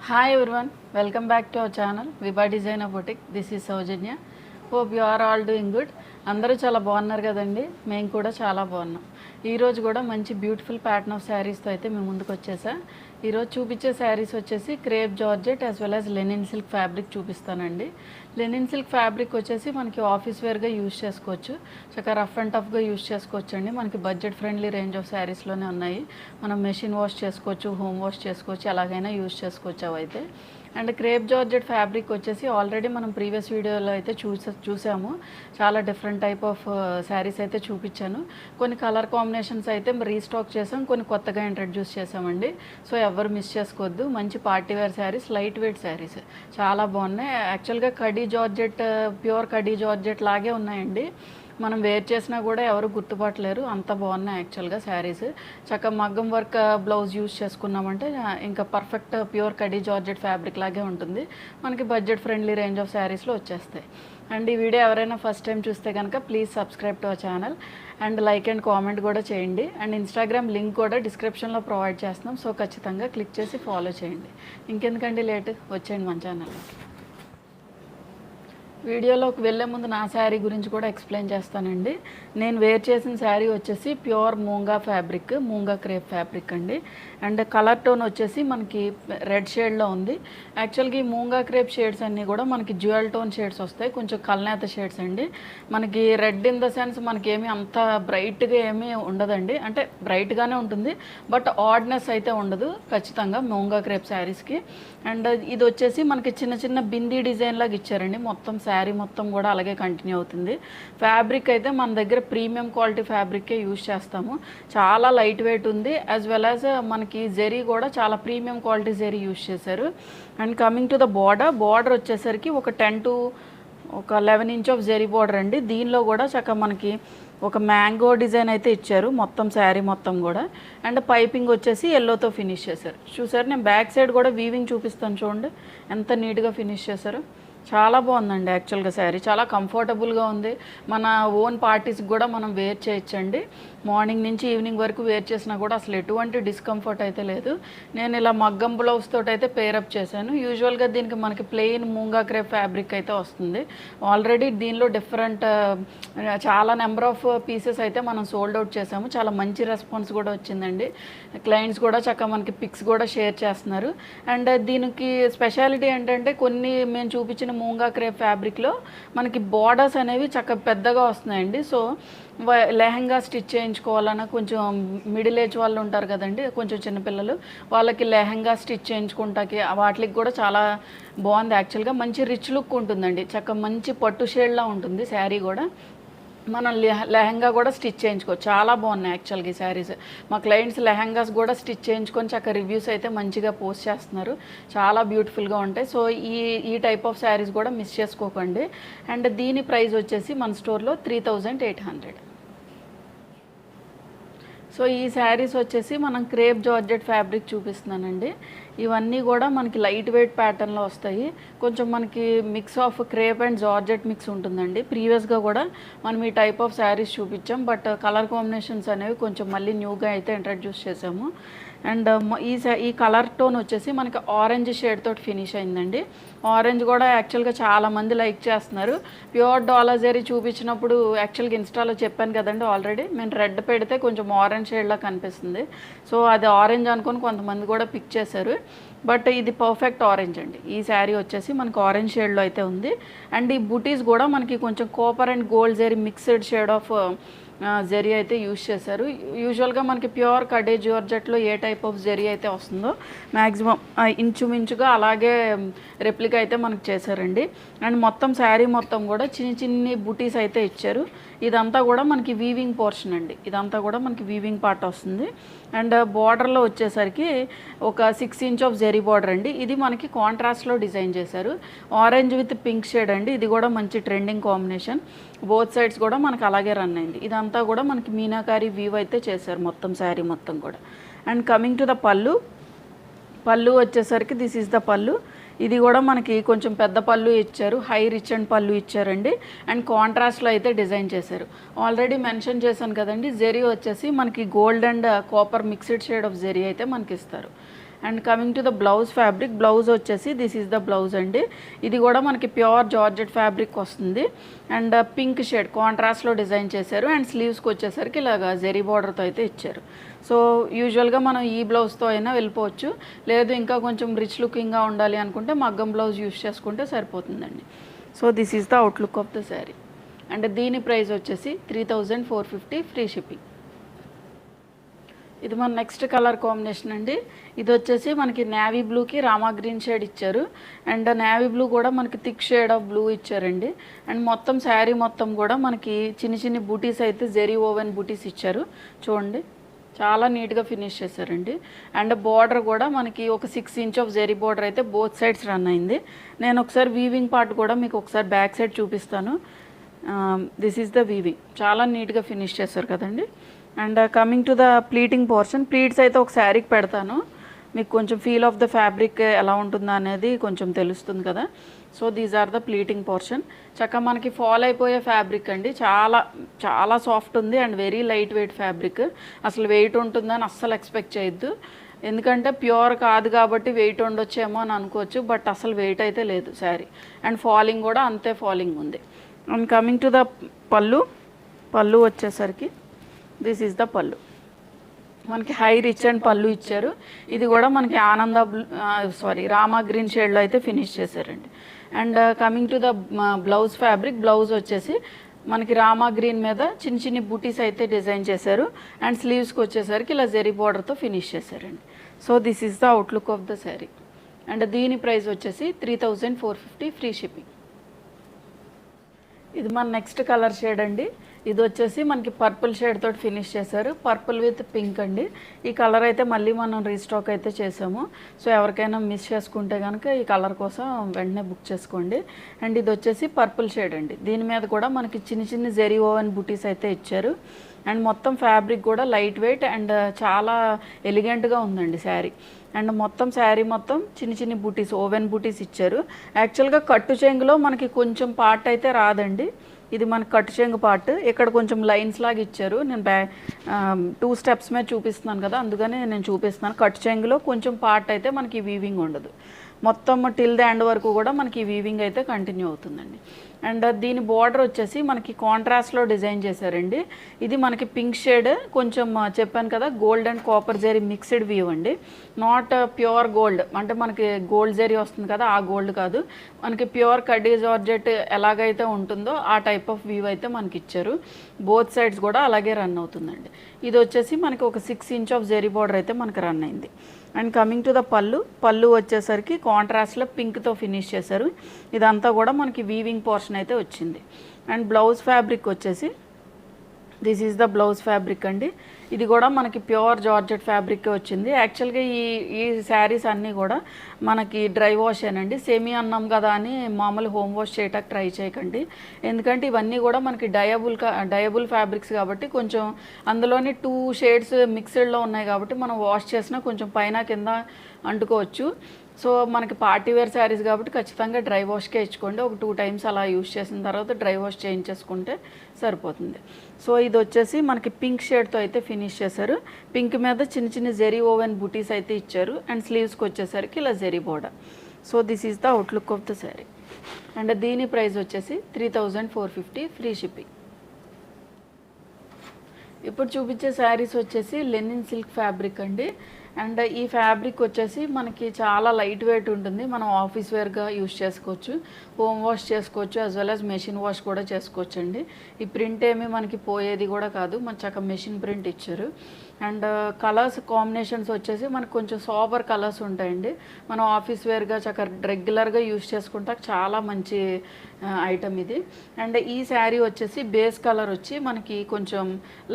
Hi everyone, welcome back to our channel Viba Designer Boutique. This is Saujanya. Hope you are all doing good. అందరూ చాలా బాగున్నారు కదండి. మేము కూడా చాలా బాగున్నాం. ఈరోజు కూడా మంచి బ్యూటిఫుల్ ప్యాటర్న్ ఆఫ్ శారీస్తో అయితే మేము ముందుకు వచ్చేసా. ఈరోజు చూపించే శారీస్ వచ్చేసి crepe georgette as well as Lenin silk fabric చూపిస్తానండి. లెనిన్ సిల్క్ ఫ్యాబ్రిక్ వచ్చేసి మనకి ఆఫీస్ వేర్గా యూజ్ చేసుకోవచ్చు, చక్కగా రఫ్ అండ్ టఫ్గా యూజ్ చేసుకోవచ్చు అండి. మనకి బడ్జెట్ ఫ్రెండ్లీ రేంజ్ ఆఫ్ శారీస్లోనే ఉన్నాయి. మనం మెషిన్ వాష్ చేసుకోవచ్చు, హోమ్ వాష్ చేసుకోవచ్చు, ఎలాగైనా యూజ్ చేసుకోవచ్చు అవైతే. అండ్ క్రేప్ జార్జెట్ ఫ్యాబ్రిక్ వచ్చేసి ఆల్రెడీ మనం ప్రీవియస్ వీడియోలో అయితే చూసాము. చాలా డిఫరెంట్ టైప్ ఆఫ్ శారీస్ అయితే చూపించాను. కొన్ని కలర్ కాంబినేషన్స్ అయితే రీస్టాక్ చేసాం, కొన్ని కొత్తగా ఇంట్రడ్యూస్ చేసామండి. సో ఎవరు మిస్ చేసుకోవద్దు. మంచి party wear saris, light weight saris చాలా బాగున్నాయి. యాక్చువల్గా khaddi georgette, pure khaddi georgette లాగే ఉన్నాయండి. మనం వేర్ చేసినా కూడా ఎవరు గుర్తుపట్టలేరు, అంత బాగున్నాయి యాక్చువల్గా శారీస్. చక్కగా మగ్గం వర్క్ బ్లౌజ్ యూజ్ చేసుకున్నామంటే ఇంకా perfect pure khaddi georgette fabric లాగే ఉంటుంది. మనకి బడ్జెట్ ఫ్రెండ్లీ రేంజ్ ఆఫ్ శారీస్లో వచ్చేస్తాయి. అండ్ ఈ వీడియో ఎవరైనా ఫస్ట్ టైం చూస్తే కనుక please subscribe to our channel and like and comment కూడా చేయండి. అండ్ ఇన్స్టాగ్రామ్ లింక్ కూడా డిస్క్రిప్షన్లో ప్రొవైడ్ చేస్తున్నాం. సో ఖచ్చితంగా క్లిక్ చేసి ఫాలో చేయండి. ఇంకెందుకండి లేట్, వచ్చేయండి మన ఛానల్కి. వీడియోలోకి వెళ్ళే ముందు నా శారీ గురించి కూడా ఎక్స్ప్లెయిన్ చేస్తానండి. నేను వేర్ చేసిన శారీ వచ్చేసి ప్యూర్ మూంగా ఫ్యాబ్రిక్, మూంగా క్రేప్ ఫ్యాబ్రిక్ అండి. అండ్ కలర్ టోన్ వచ్చేసి మనకి రెడ్ షేడ్లో ఉంది. యాక్చువల్గా ఈ మూంగా క్రేప్ షేడ్స్ అన్నీ కూడా మనకి జ్యువెల్ టోన్ షేడ్స్ వస్తాయి, కొంచెం కల్నేత షేడ్స్ అండి. మనకి రెడ్ ఇన్ ద సెన్స్ మనకి ఏమీ అంత బ్రైట్గా ఏమీ ఉండదండి, అంటే బ్రైట్గానే ఉంటుంది బట్ ఆడ్నెస్ అయితే ఉండదు ఖచ్చితంగా మూంగా క్రేప్ శారీస్కి. అండ్ ఇది వచ్చేసి మనకి చిన్న చిన్న బిందీ డిజైన్ లాగా ఇచ్చారండి. మొత్తం శారీ మొత్తం కూడా అలాగే కంటిన్యూ అవుతుంది. ఫ్యాబ్రిక్ అయితే మన దగ్గర ప్రీమియం క్వాలిటీ ఫ్యాబ్రికే యూజ్ చేస్తాము. చాలా లైట్ వెయిట్ ఉంది. యాజ్ వెల్ యాజ్ మనకి జెరీ కూడా చాలా ప్రీమియం క్వాలిటీ జెరీ యూజ్ చేశారు. And coming to the border వచ్చేసరికి ఒక 10 to 11 inch of zari border అండి. దీనిలో కూడా చక్కగా మనకి ఒక మ్యాంగో డిజైన్ అయితే ఇచ్చారు మొత్తం శారీ మొత్తం కూడా. అండ్ పైపింగ్ వచ్చేసి ఎల్లోతో ఫినిష్ చేశారు. చూసారు, నేను బ్యాక్ సైడ్ కూడా వీవింగ్ చూపిస్తాను చూడండి ఎంత నీట్గా ఫినిష్ చేశారు. చాలా బాగుందండి యాక్చువల్గా శారీ, చాలా కంఫర్టబుల్గా ఉంది. మన ఓన్ పార్టీస్కి కూడా మనం వేర్ చేయొచ్చండి. మార్నింగ్ నుంచి ఈవినింగ్ వరకు వేర్ చేసినా కూడా అసలు ఎటువంటి డిస్కంఫర్ట్ అయితే లేదు. నేను ఇలా మగ్గం బ్లౌజ్ తోటి అయితే పేరప్ చేశాను. యూజువల్గా దీనికి మనకి ప్లెయిన్ మూంగా క్రేప్ ఫ్యాబ్రిక్ అయితే వస్తుంది. ఆల్రెడీ దీనిలో డిఫరెంట్ చాలా నెంబర్ ఆఫ్ పీసెస్ అయితే మనం సోల్డ్ అవుట్ చేసాము. చాలా మంచి రెస్పాన్స్ కూడా వచ్చిందండి. క్లయింట్స్ కూడా చక్కగా మనకి పిక్స్ కూడా షేర్ చేస్తున్నారు. అండ్ దీనికి స్పెషాలిటీ ఏంటంటే కొన్ని మేము చూపించిన మూంగా క్రేప్ ఫ్యాబ్రిక్లో మనకి బార్డర్స్ అనేవి చక్కగా పెద్దగా వస్తున్నాయండి. సో లెహంగా స్టిచ్ చేయించుకోవాలన్నా, కొంచెం మిడిల్ ఏజ్ వాళ్ళు ఉంటారు కదండి, కొంచెం చిన్నపిల్లలు, వాళ్ళకి లెహంగా స్టిచ్ చేయించుకుంటాకి వాటికి కూడా చాలా బాగుంది. యాక్చువల్గా మంచి రిచ్ లుక్ ఉంటుందండి. చక్కగా మంచి పట్టు షేడ్లా ఉంటుంది శారీ కూడా. మనం లెహంగా కూడా స్టిచ్ చేయించుకోవచ్చు. చాలా బాగున్నాయి యాక్చువల్గా ఈ శారీస్. మా క్లయింట్స్ లెహంగాస్ కూడా స్టిచ్ చేయించుకొని చక్కగా రివ్యూస్ అయితే మంచిగా పోస్ట్ చేస్తున్నారు. చాలా బ్యూటిఫుల్గా ఉంటాయి. సో ఈ టైప్ ఆఫ్ శారీస్ కూడా మిస్ చేసుకోకండి. అండ్ దీని ప్రైస్ వచ్చేసి మన స్టోర్లో 3800. సో ఈ శారీస్ వచ్చేసి మనం క్రేప్ జార్జెట్ ఫ్యాబ్రిక్ చూపిస్తున్నానండి. ఇవన్నీ కూడా మనకి లైట్ వెయిట్ ప్యాటర్న్లో వస్తాయి. కొంచెం మనకి mix of crepe and georgette mix ఉంటుందండి. ప్రీవియస్గా కూడా మనం ఈ టైప్ ఆఫ్ శారీస్ చూపించాం, బట్ కలర్ కాంబినేషన్స్ అనేవి కొంచెం మళ్ళీ న్యూగా అయితే ఇంట్రడ్యూస్ చేసాము. అండ్ ఈ కలర్ టోన్ వచ్చేసి మనకి ఆరెంజ్ షేడ్ తోటి ఫినిష్ అయిందండి. ఆరెంజ్ కూడా యాక్చువల్గా చాలామంది లైక్ చేస్తున్నారు. ప్యూర్ డాలర్ జరీ చూపించినప్పుడు యాక్చువల్గా ఇన్స్టాలో చెప్పాను కదండి ఆల్రెడీ, నేను రెడ్ పెడితే కొంచెం ఆరెంజ్ షేడ్లా కనిపిస్తుంది. సో అది ఆరెంజ్ అనుకొని కొంతమంది కూడా పిక్ చేశారు, బట్ ఇది పర్ఫెక్ట్ ఆరెంజ్ అండి. ఈ శారీ వచ్చేసి మనకి ఆరెంజ్ షేడ్లో అయితే ఉంది. అండ్ ఈ బుటీస్ కూడా మనకి కొంచెం copper and gold zari mixed shade of zari అయితే యూజ్ చేశారు. యూజువల్గా మనకి ప్యూర్ కడే జార్జెట్లో ఏ టైప్ ఆఫ్ జరీ అయితే వస్తుందో మ్యాక్సిమం ఇంచుమించుగా అలాగే రెప్లికా అయితే మనకు చేశారండి. అండ్ మొత్తం శారీ మొత్తం కూడా చిన్ని బుటీస్ అయితే ఇచ్చారు. ఇదంతా కూడా మనకి వీవింగ్ పోర్షన్ అండి. ఇదంతా కూడా మనకి వీవింగ్ పార్ట్ వస్తుంది. అండ్ బార్డర్లో వచ్చేసరికి ఒక 6 ఇంచ్ ఆఫ్ జరీ బార్డర్ అండి. ఇది మనకి కాంట్రాస్ట్లో డిజైన్ చేశారు. ఆరెంజ్ విత్ పింక్ షేడ్ అండి. ఇది కూడా మంచి ట్రెండింగ్ కాంబినేషన్. బోత్ సైడ్స్ కూడా మనకి అలాగే రన్ అయింది. ఇదంతా కూడా మనకి మీనాకారి వీవ్ అయితే చేశారు మొత్తం శారీ మొత్తం కూడా. అండ్ కమింగ్ టు ద పళ్ళు వచ్చేసరికి దిస్ ఈజ్ ద పళ్ళు. ఇది కూడా మనకి కొంచెం పెద్ద పళ్ళు ఇచ్చారు, హై రిచ్ అండ్ పళ్ళు ఇచ్చారండి. అండ్ కాంట్రాస్ట్లో అయితే డిజైన్ చేశారు. ఆల్రెడీ మెన్షన్ చేశాను కదండి, జెరీ వచ్చేసి మనకి gold and copper mixed shade of zari అయితే మనకి ఇస్తారు. And coming to the blouse fabric, blouse వచ్చేసి దిస్ ఈజ్ ద బ్లౌజ్ అండి. ఇది కూడా మనకి ప్యూర్ జార్జెట్ ఫ్యాబ్రిక్ వస్తుంది. అండ్ పింక్ షేడ్ కాంట్రాస్ట్లో డిజైన్ చేశారు. అండ్ స్లీవ్స్కి వచ్చేసరికి ఇలాగా జెరీ బార్డర్తో అయితే ఇచ్చారు. సో యూజువల్గా మనం ఈ బ్లౌజ్తో అయినా వెళ్ళిపోవచ్చు, లేదు ఇంకా కొంచెం రిచ్ లుకింగ్గా ఉండాలి అనుకుంటే మగ్గం బ్లౌజ్ యూస్ చేసుకుంటే సరిపోతుందండి. So this is the outlook of the sari. And దీని ప్రైస్ వచ్చేసి 3450 ఫ్రీ షిప్పింగ్. ఇది మన నెక్స్ట్ కలర్ కాంబినేషన్ అండి. ఇది వచ్చేసి మనకి నేవీ బ్లూకి రామా గ్రీన్ షేడ్ ఇచ్చారు. అండ్ నేవీ బ్లూ కూడా మనకి థిక్ షేడ్ ఆఫ్ బ్లూ ఇచ్చారండి. అండ్ మొత్తం శారీ మొత్తం కూడా మనకి చిన్ని చిన్ని బూటీస్ అయితే జెరీ ఓవెన్ బూటీస్ ఇచ్చారు. చూడండి చాలా నీట్గా ఫినిష్ చేశారండి. అండ్ బార్డర్ కూడా మనకి ఒక 6 ఇంచ్ ఆఫ్ జెరీ బార్డర్ అయితే బోత్ సైడ్స్ రన్ అయింది. నేను ఒకసారి వీవింగ్ పార్ట్ కూడా మీకు ఒకసారి బ్యాక్ సైడ్ చూపిస్తాను. దిస్ ఈజ్ ద వీవింగ్, చాలా నీట్గా ఫినిష్ చేశారు కదండి. And coming to the pleating portion, pleats అయితే ఒక శారీకి పెడతాను, మీకు కొంచెం ఫీల్ ఆఫ్ ద ఫ్యాబ్రిక్ ఎలా ఉంటుందో అనేది కొంచెం తెలుస్తుంది కదా. So these are the pleating portion. చక్కగా మనకి ఫాల్ అయిపోయే ఫ్యాబ్రిక్ అండి, చాలా చాలా సాఫ్ట్ ఉంది and very light weight fabric. అసలు వెయిట్ ఉంటుందని అస్సలు ఎక్స్పెక్ట్ చేయొద్దు, ఎందుకంటే ప్యూర్ కాదు కాబట్టి వెయిట్ ఉండొచ్చేమో అని అనుకోవచ్చు, బట్ అసలు వెయిట్ అయితే లేదు శారీ. అండ్ ఫాలింగ్ కూడా అంతే ఫాలింగ్ ఉంది. అండ్ కమింగ్ టు ద పళ్ళు వచ్చేసరికి దిస్ ఈజ్ ద పళ్ళు, మనకి హై రిచ్ అండ్ పళ్ళు ఇచ్చారు. ఇది కూడా మనకి ఆనంద రామా గ్రీన్ షేడ్లో అయితే ఫినిష్ చేశారండి. And coming to the blouse fabric, blouse వచ్చేసి మనకి రామా గ్రీన్ మీద చిన్న చిన్ని బూటీస్ అయితే డిజైన్ చేశారు. అండ్ స్లీవ్స్కి వచ్చేసరికి ఇలా జెరీ బార్డర్తో ఫినిష్ చేశారండి. So this is the outlook of the sari. And దీని ప్రైస్ వచ్చేసి 3450 ఫ్రీ షిప్పింగ్. ఇది మన నెక్స్ట్ కలర్ షేడ్ అండి. ఇది వచ్చేసి మనకి పర్పుల్ షేడ్ తోటి ఫినిష్ చేశారు, పర్పుల్ విత్ పింక్ అండి. ఈ కలర్ అయితే మళ్ళీ మనం రీస్టాక్ అయితే చేసాము. సో ఎవరికైనా మిస్ చేసుకుంటే కనుక ఈ కలర్ కోసం వెంటనే బుక్ చేసుకోండి. అండ్ ఇది వచ్చేసి పర్పుల్ షేడ్ అండి. దీని మీద కూడా మనకి చిన్న చిన్న జెరీ ఓవెన్ బూటీస్ అయితే ఇచ్చారు. అండ్ మొత్తం ఫ్యాబ్రిక్ కూడా లైట్ వెయిట్ అండ్ చాలా ఎలిగెంట్గా ఉందండి శారీ. అండ్ మొత్తం శారీ మొత్తం చిన్న చిన్న బూటీస్, ఓవెన్ బూటీస్ ఇచ్చారు. యాక్చువల్గా కట్టు చెంగులో మనకి కొంచెం పార్ట్ అయితే రాదండి, ఇది మనకి కట్టు చెంగు పార్ట్. ఇక్కడ కొంచెం లైన్స్ లాగా ఇచ్చారు. నేను 2 స్టెప్స్ మీద చూపిస్తున్నాను కదా, అందుకని నేను చూపిస్తున్నాను. కట్టు చెంగులో కొంచెం పార్ట్ అయితే మనకి వీవింగ్ ఉండదు, మొత్తం టిల్ ద ఎండ్ వరకు కూడా మనకి వీవింగ్ అయితే కంటిన్యూ అవుతుందండి. అండ్ దీని బార్డర్ వచ్చేసి మనకి కాంట్రాస్ట్లో డిజైన్ చేశారండి. ఇది మనకి పింక్ షేడ్, కొంచెం చెప్పాను కదా gold and copper zari mixed weave అండి, నాట్ ప్యూర్ గోల్డ్. అంటే మనకి గోల్డ్ జరీ వస్తుంది కదా, ఆ గోల్డ్ కాదు, మనకి ప్యూర్ కడ్డీ జార్జెట్ ఎలాగైతే ఉంటుందో ఆ టైప్ ఆఫ్ వీవ్ అయితే మనకి ఇచ్చారు. బోత్ సైడ్స్ కూడా అలాగే రన్ అవుతుందండి. ఇది వచ్చేసి మనకి ఒక 6 ఇంచ్ ఆఫ్ జరీ బార్డర్ అయితే మనకి రన్ అయింది. అండ్ కమింగ్ టు ద పళ్ళు వచ్చేసరికి కాంట్రాస్ట్లో పింక్తో ఫినిష్ చేశారు. ఇదంతా కూడా మనకి వీవింగ్ పోర్షన్ అయితే వచ్చింది. అండ్ బ్లౌజ్ ఫ్యాబ్రిక్ వచ్చేసి this is the blouse fabric అండి. ఇది కూడా మనకి ప్యూర్ జార్జెట్ ఫ్యాబ్రిక్ వచ్చింది. యాక్చువల్గా ఈ శారీస్ అన్నీ కూడా మనకి డ్రై వాష్ ఏనండి, సెమీ అన్నాం కదా అని మామూలు హోమ్ వాష్ చేయటానికి ట్రై చేయకండి. ఎందుకంటే ఇవన్నీ కూడా మనకి డయబుల్ ఫ్యాబ్రిక్స్ కాబట్టి కొంచెం అందులోని 2 షేడ్స్ మిక్స్డ్లో ఉన్నాయి కాబట్టి మనం వాష్ చేసినా కొంచెం పైన కింద అంటుకోవచ్చు. సో మనకి పార్టీ వేర్ శారీస్ కాబట్టి ఖచ్చితంగా డ్రై వాష్కే ఇచ్చుకోండి. ఒక 2 టైమ్స్ అలా యూస్ చేసిన తర్వాత డ్రై వాష్ చేయించేసుకుంటే సరిపోతుంది. సో ఇది వచ్చేసి మనకి పింక్ షేడ్తో అయితే ఫినిష్ చేశారు. పింక్ మీద చిన్న చిన్న జెరీ ఓవెన్ బూటీస్ అయితే ఇచ్చారు. అండ్ స్లీవ్స్కి వచ్చేసరికి ఇలా zari border. So this is the outlook of the sari. And దీని ప్రైస్ వచ్చేసి 3450 ఫ్రీ షిప్పింగ్. ఇప్పుడు చూపించే శారీస్ వచ్చేసి లెనిన్ సిల్క్ ఫ్యాబ్రిక్ అండి. అండ్ ఈ ఫ్యాబ్రిక్ వచ్చేసి మనకి చాలా లైట్ వెయిట్ ఉంటుంది, మనం ఆఫీస్ వేర్గా యూస్ చేసుకోవచ్చు, హోమ్ వాష్ చేసుకోవచ్చు, as well as machine wash కూడా చేసుకోవచ్చు అండి. ఈ ప్రింట్ ఏమీ మనకి పోయేది కూడా కాదు, మన చక్కగా మెషిన్ ప్రింట్ ఇచ్చారు. అండ్ కలర్స్ కాంబినేషన్స్ వచ్చేసి మనకు కొంచెం సాబర్ కలర్స్ ఉంటాయండి, మనం ఆఫీస్ వేర్గా చక్కగా రెగ్యులర్గా యూస్ చేసుకుంటా చాలా మంచి ఐటమ్ ఇది. అండ్ ఈ శారీ వచ్చేసి బేస్ కలర్ వచ్చి మనకి కొంచెం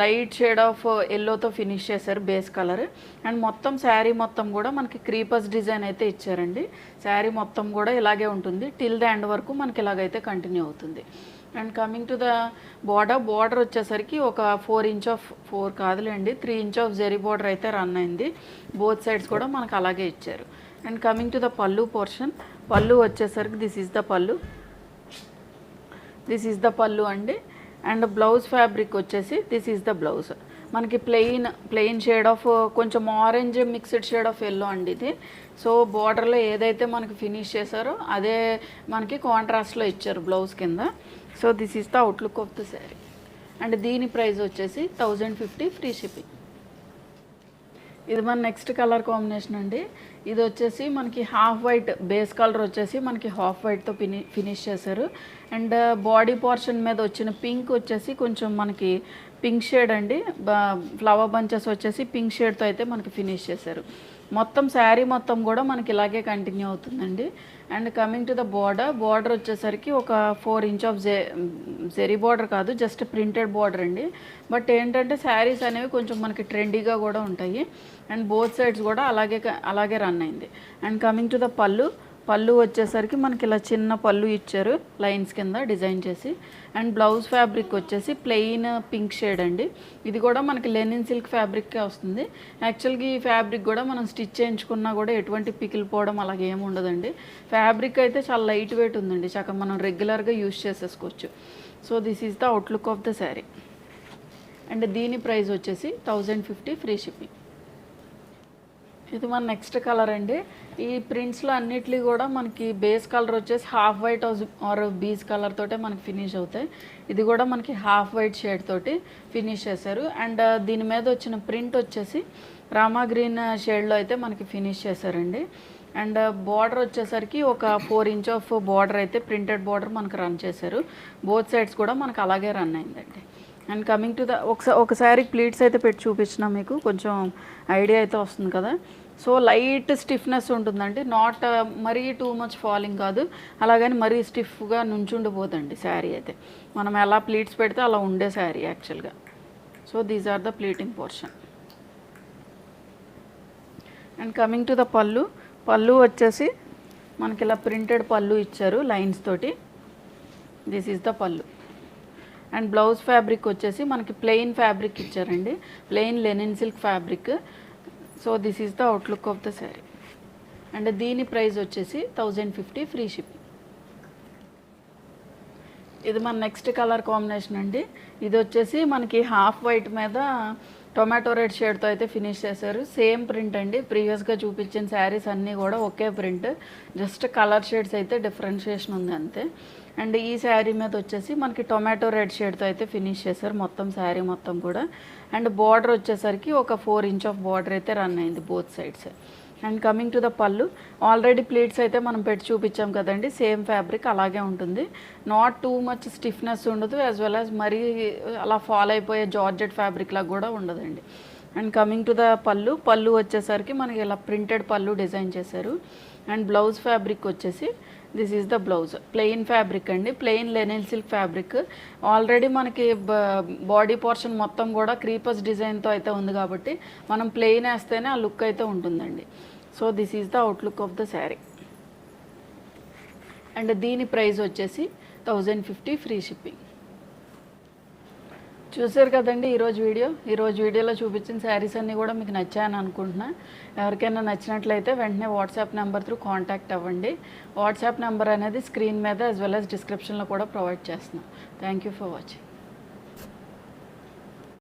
లైట్ షేడ్ ఆఫ్ ఎల్లోతో ఫినిష్ చేశారు బేస్ కలర్. అండ్ మొత్తం శారీ మొత్తం కూడా మనకి క్రీపర్స్ డిజైన్ అయితే ఇచ్చారండి. శారీ మొత్తం కూడా ఇలాగే ఉంటుంది, టిల్ ద ఎండ్ వరకు మనకి ఇలాగైతే కంటిన్యూ అవుతుంది. And coming to the border వచ్చేసరికి ఒక 4 కాదులేండి 3 ఇంచ్ ఆఫ్ జెరీ బార్డర్ అయితే రన్ అయింది. బోత్ సైడ్స్ కూడా మనకు అలాగే ఇచ్చారు. అండ్ కమింగ్ టు ద పళ్ళు పోర్షన్, పళ్ళు వచ్చేసరికి దిస్ ఈజ్ ద పళ్ళు అండి. అండ్ బ్లౌజ్ ఫ్యాబ్రిక్ వచ్చేసి దిస్ ఈజ్ ద బ్లౌజ్. మనకి ప్లెయిన్ షేడ్ ఆఫ్ కొంచెం orange mixed shade of yellow అండి ఇది. సో బార్డర్లో ఏదైతే మనకి ఫినిష్ చేశారో అదే మనకి కాంట్రాస్ట్లో ఇచ్చారు బ్లౌజ్ కింద. So this is the outlook of the sari. And దీని ప్రైస్ వచ్చేసి 1050 ఫ్రీ షిప్పింగ్. ఇది మన నెక్స్ట్ కలర్ కాంబినేషన్ అండి. ఇది వచ్చేసి మనకి హాఫ్ వైట్ బేస్ కలర్ వచ్చేసి మనకి హాఫ్ వైట్తో ఫినిష్ చేశారు. అండ్ బాడీ పోర్షన్ మీద వచ్చిన పింక్ వచ్చేసి కొంచెం మనకి పింక్ షేడ్ అండి. ఫ్లవర్ బంచెస్ వచ్చేసి పింక్ షేడ్తో అయితే మనకి ఫినిష్ చేశారు. మొత్తం శారీ మొత్తం కూడా మనకి ఇలాగే కంటిన్యూ అవుతుందండి. And coming to the border వచ్చేసరికి ఒక 4 ఇంచ్ ఆఫ్ జెరీ బార్డర్ కాదు, జస్ట్ ప్రింటెడ్ బార్డర్ అండి. బట్ ఏంటంటే శారీస్ అనేవి కొంచెం మనకి ట్రెండీగా కూడా ఉంటాయి. అండ్ బోత్ సైడ్స్ కూడా అలాగే రన్ అయింది. అండ్ కమింగ్ టు ద పళ్ళు వచ్చేసరికి మనకి ఇలా చిన్న పళ్ళు ఇచ్చారు లైన్స్ కింద డిజైన్ చేసి. అండ్ బ్లౌజ్ ఫ్యాబ్రిక్ వచ్చేసి ప్లెయిన్ పింక్ షేడ్ అండి. ఇది కూడా మనకి లెనిన్ సిల్క్ ఫ్యాబ్రిక్కే వస్తుంది. యాక్చువల్గా ఈ ఫ్యాబ్రిక్ కూడా మనం స్టిచ్ చేయించుకున్నా కూడా ఎటువంటి పికిలిపోవడం అలాగే ఏమి ఉండదండి. ఫ్యాబ్రిక్ అయితే చాలా లైట్ వెయిట్ ఉందండి, చక్కగా మనం రెగ్యులర్గా యూజ్ చేసేసుకోవచ్చు. So this is the outlook of the sari. And దీని ప్రైస్ వచ్చేసి 1050 ఫ్రీ షిప్పింగ్. ఇది మన నెక్స్ట్ కలర్ అండి. ఈ ప్రింట్స్లో అన్నిటిలో కూడా మనకి బేస్ కలర్ వచ్చేసి half white or beige colour తోటే మనకి ఫినిష్ అవుతాయి. ఇది కూడా మనకి హాఫ్ వైట్ షేడ్ తోటి ఫినిష్ చేశారు. అండ్ దీని మీద వచ్చిన ప్రింట్ వచ్చేసి రామా గ్రీన్ షేడ్లో అయితే మనకి ఫినిష్ చేశారండి. అండ్ బార్డర్ వచ్చేసరికి ఒక 4 ఇంచ్ ఆఫ్ బార్డర్ అయితే ప్రింటెడ్ బార్డర్ మనకు రన్ చేశారు. బోత్ సైడ్స్ కూడా మనకు అలాగే రన్ అయిందండి. అండ్ కమింగ్ టు ద ఒకసారి ప్లీట్స్ అయితే పెట్టి చూపించిన మీకు కొంచెం ఐడియా అయితే వస్తుంది కదా. సో లైట్ స్టిఫ్నెస్ ఉంటుందండి, నాట్ మరీ టూ మచ్ ఫాలింగ్ కాదు, అలాగని మరీ స్టిఫ్గా నుంచుండిపోదండి శారీ అయితే. మనం ఎలా ప్లీట్స్ పెడితే అలా ఉండే శారీ యాక్చువల్గా. So these are the pleating portion. And coming to the pallu వచ్చేసి మనకి ఇలా ప్రింటెడ్ పళ్ళు ఇచ్చారు లైన్స్ తోటి. This is the pallu. And blouse fabric వచ్చేసి మనకి ప్లెయిన్ ఫ్యాబ్రిక్ ఇచ్చారండి, plain linen silk fabric. So this is the outlook of the sari. And దీని price వచ్చేసి 1050 ఫ్రీ షిప్పింగ్. ఇది మన నెక్స్ట్ కలర్ కాంబినేషన్ అండి. ఇది వచ్చేసి మనకి హాఫ్ వైట్ మీద టొమాటో రెడ్ షేడ్తో అయితే ఫినిష్ చేశారు. సేమ్ ప్రింట్ అండి, ప్రీవియస్గా చూపించిన శారీస్ అన్నీ కూడా ఒకే ప్రింట్, జస్ట్ కలర్ షేడ్స్ అయితే డిఫరెన్షియేషన్ ఉంది అంతే. అండ్ ఈ శారీ మీద వచ్చేసి మనకి టొమాటో రెడ్ షేడ్తో అయితే ఫినిష్ చేశారు మొత్తం శారీ మొత్తం కూడా. అండ్ బార్డర్ వచ్చేసరికి ఒక 4 ఇంచ్ ఆఫ్ బార్డర్ అయితే రన్ అయింది both sides. And coming to the already pleats అయితే మనం పెట్టి చూపించాం కదండి, సేమ్ ఫ్యాబ్రిక్ అలాగే ఉంటుంది. నాట్ టూ మచ్ స్టిఫ్నెస్ ఉండదు, యాజ్ వెల్ యాజ్ మరీ అలా ఫాల్ అయిపోయే జార్జెట్ ఫ్యాబ్రిక్ లాగా కూడా ఉండదండి. అండ్ కమింగ్ టు ద పళ్ళు వచ్చేసరికి మనకి ఇలా ప్రింటెడ్ పళ్ళు డిజైన్ చేశారు. అండ్ బ్లౌజ్ ఫ్యాబ్రిక్ వచ్చేసి this is the blouse, plain fabric అండి, plain linen silk fabric. Already మనకి బాడీ పోర్షన్ మొత్తం కూడా క్రీపర్స్ డిజైన్తో అయితే ఉంది కాబట్టి మనం ప్లెయిన్ వేస్తేనే ఆ లుక్ అయితే ఉంటుందండి. So this is the outlook of the sari. And దీని ప్రైస్ వచ్చేసి 1050 ఫ్రీ షిప్పింగ్. చూసారు కదండి ఈరోజు వీడియోలో చూపించిన శారీస్ అన్నీ కూడా మీకు నచ్చాయని అనుకుంటున్నా. ఎవరికైనా నచ్చినట్లయితే వెంటనే వాట్సాప్ నెంబర్ త్రూ కాంటాక్ట్ అవ్వండి. వాట్సాప్ నెంబర్ అనేది స్క్రీన్ మీద యాజ్ వెల్ యాజ్ డిస్క్రిప్షన్లో కూడా ప్రొవైడ్ చేస్తున్నాం. Thank you for watching.